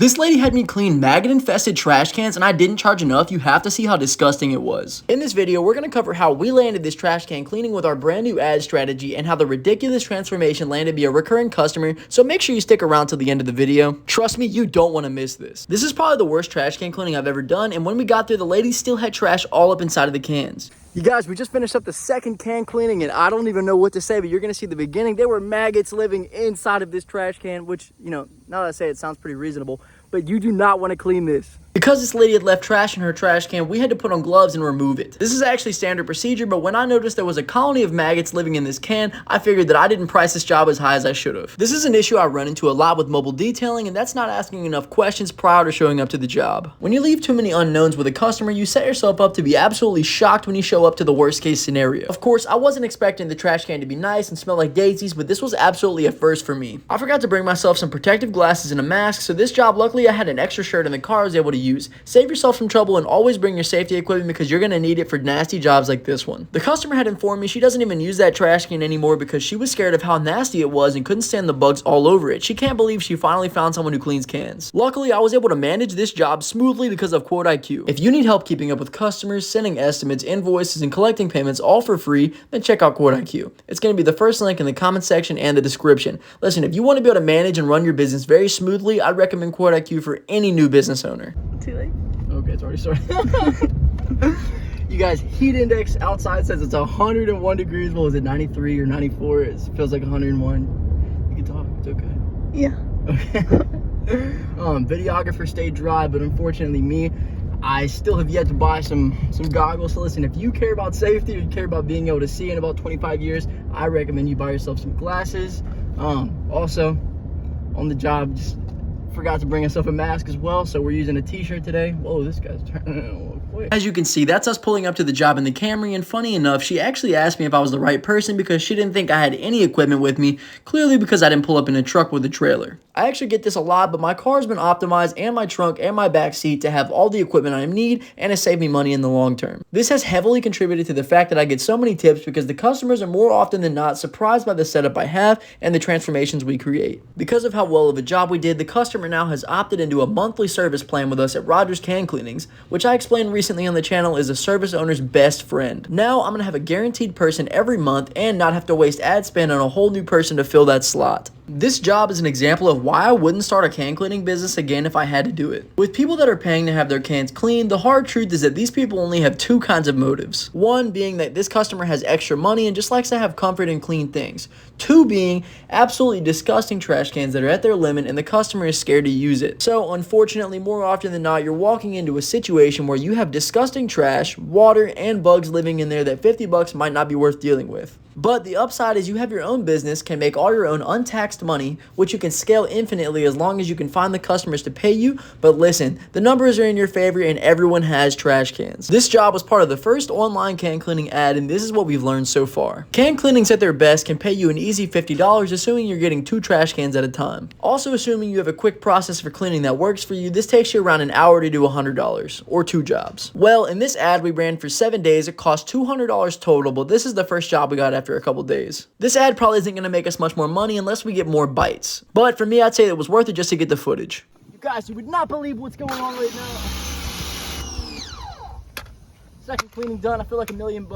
This lady had me clean maggot-infested trash cans and I didn't charge enough. You have to see how disgusting it was. In this video, we're going to cover how we landed this trash can cleaning with our brand new ad strategy and how the ridiculous transformation landed me a recurring customer, so make sure you stick around till the end of the video. Trust me, you don't want to miss this. This is probably the worst trash can cleaning I've ever done, and when we got there, the lady still had trash all up inside of the cans. You guys, we just finished up the second can cleaning and I don't even know what to say, but you're going to see the beginning. There were maggots living inside of this trash can, which, you know, now that I say it, sounds pretty reasonable, but you do not want to clean this. Because this lady had left trash in her trash can, we had to put on gloves and remove it. This is actually standard procedure, but when I noticed there was a colony of maggots living in this can, I figured that I didn't price this job as high as I should have. This is an issue I run into a lot with mobile detailing, and that's not asking enough questions prior to showing up to the job. When you leave too many unknowns with a customer, you set yourself up to be absolutely shocked when you show up to the worst case scenario. Of course, I wasn't expecting the trash can to be nice and smell like daisies, but this was absolutely a first for me. I forgot to bring myself some protective glasses and a mask, so this job, luckily I had an extra shirt in the car I was able to use. Save yourself some trouble and always bring your safety equipment because you're going to need it for nasty jobs like this one. The customer had informed me she doesn't even use that trash can anymore because she was scared of how nasty it was and couldn't stand the bugs all over it. She can't believe she finally found someone who cleans cans. Luckily, I was able to manage this job smoothly because of Quote IQ. If you need help keeping up with customers, sending estimates, invoices, and collecting payments all for free, then check out Quote IQ. It's going to be the first link in the comment section and the description. Listen, if you want to be able to manage and run your business very smoothly, I'd recommend Quote IQ for any new business owner. Too late. Okay, it's already started. You guys, heat index outside says it's 101 degrees. What was it, 93 or 94? It feels like 101. You can talk, it's okay. Yeah. Okay. Videographer stayed dry, but unfortunately me, I still have yet to buy some goggles. So listen, if you care about safety or you care about being able to see in about 25 years, I recommend you buy yourself some glasses. Also, on the job, just forgot to bring myself a mask as well, so we're using a t-shirt today. Whoa, this guy's turning quick. As you can see, that's us pulling up to the job in the Camry, and funny enough, she actually asked me if I was the right person because she didn't think I had any equipment with me, clearly because I didn't pull up in a truck with a trailer. I actually get this a lot, but my car's been optimized and my trunk and my back seat to have all the equipment I need, and it saved me money in the long term. This has heavily contributed to the fact that I get so many tips because the customers are more often than not surprised by the setup I have and the transformations we create. Because of how well of a job we did, the customer now has opted into a monthly service plan with us at Rogers Can Cleanings, which I explained recently on the channel is a service owner's best friend. Now I'm going to have a guaranteed person every month and not have to waste ad spend on a whole new person to fill that slot. This job is an example of why I wouldn't start a can cleaning business again if I had to do it. With people that are paying to have their cans cleaned, the hard truth is that these people only have two kinds of motives. One being that this customer has extra money and just likes to have comfort and clean things. Two being absolutely disgusting trash cans that are at their limit and the customer is scared to use it. So unfortunately, more often than not, you're walking into a situation where you have disgusting trash, water, and bugs living in there that 50 bucks might not be worth dealing with. But the upside is you have your own business, can make all your own untaxed money, which you can scale infinitely as long as you can find the customers to pay you. But listen, the numbers are in your favor and everyone has trash cans. This job was part of the first online can cleaning ad, and this is what we've learned so far. Can cleanings at their best can pay you an easy $50, assuming you're getting 2 trash cans at a time. Also, assuming you have a quick process for cleaning that works for you, this takes you around an hour to do $100, or 2 jobs. Well, in this ad we ran for 7 days, it cost $200 total, but this is the first job we got after a couple days. This ad probably isn't going to make us much more money unless we get more bites. But for me, I'd say it was worth it just to get the footage. You guys, you would not believe what's going on right now. Second cleaning done, I feel like $1 million.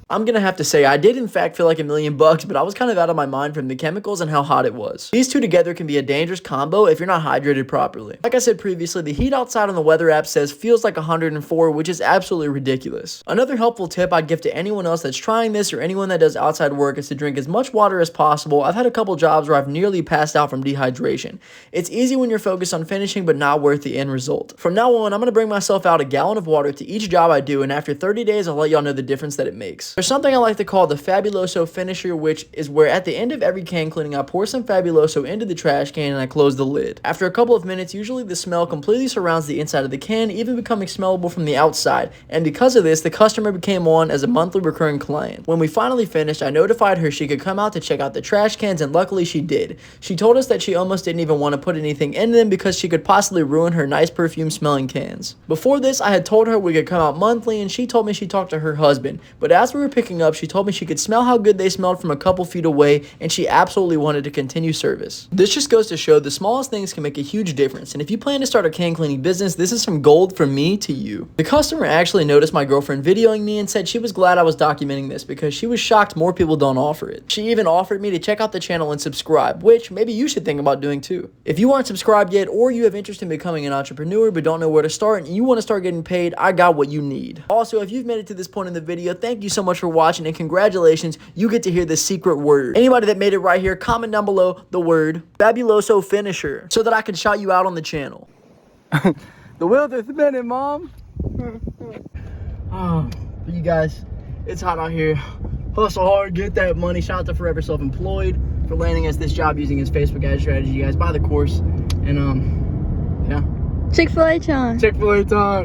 I'm gonna have to say, I did in fact feel like $1 million, but I was kind of out of my mind from the chemicals and how hot it was. These two together can be a dangerous combo if you're not hydrated properly. Like I said previously, the heat outside on the weather app says feels like 104, which is absolutely ridiculous. Another helpful tip I'd give to anyone else that's trying this or anyone that does outside work is to drink as much water as possible. I've had a couple jobs where I've nearly passed out from dehydration. It's easy when you're focused on finishing, but not worth the end result. From now on, I'm gonna bring myself out a gallon of water to each job I do, and after 30 days, I'll let y'all know the difference that it makes. There's something I like to call the Fabuloso finisher, which is where at the end of every can cleaning, I pour some Fabuloso into the trash can and I close the lid. After a couple of minutes, usually the smell completely surrounds the inside of the can, even becoming smellable from the outside. And because of this, the customer became on as a monthly recurring client. When we finally finished, I notified her she could come out to check out the trash cans, and luckily she did. She told us that she almost didn't even want to put anything in them because she could possibly ruin her nice perfume smelling cans. Before this, I had told her we could come out monthly, and she told me she talked to her husband. But as we were were picking up, she told me she could smell how good they smelled from a couple feet away, and she absolutely wanted to continue service. This just goes to show the smallest things can make a huge difference, and if you plan to start a can cleaning business, this is some gold from me to you. The customer actually noticed my girlfriend videoing me and said she was glad I was documenting this because she was shocked more people don't offer it. She even offered me to check out the channel and subscribe, which maybe you should think about doing too. If you aren't subscribed yet, or you have interest in becoming an entrepreneur but don't know where to start and you want to start getting paid, I got what you need. Also, if you've made it to this point in the video, thank you so much for watching, and congratulations, you get to hear the secret word. Anybody that made it right here, comment down below the word Fabuloso Finisher so that I can shout you out on the channel. The wheels are spinning, Mom. Oh, you guys, it's hot out here. Hustle hard, get that money. Shout out to Forever Self-Employed for landing us this job using his Facebook ad strategy. You guys, buy the course. And yeah. Chick-fil-A time. Chick-fil-A time.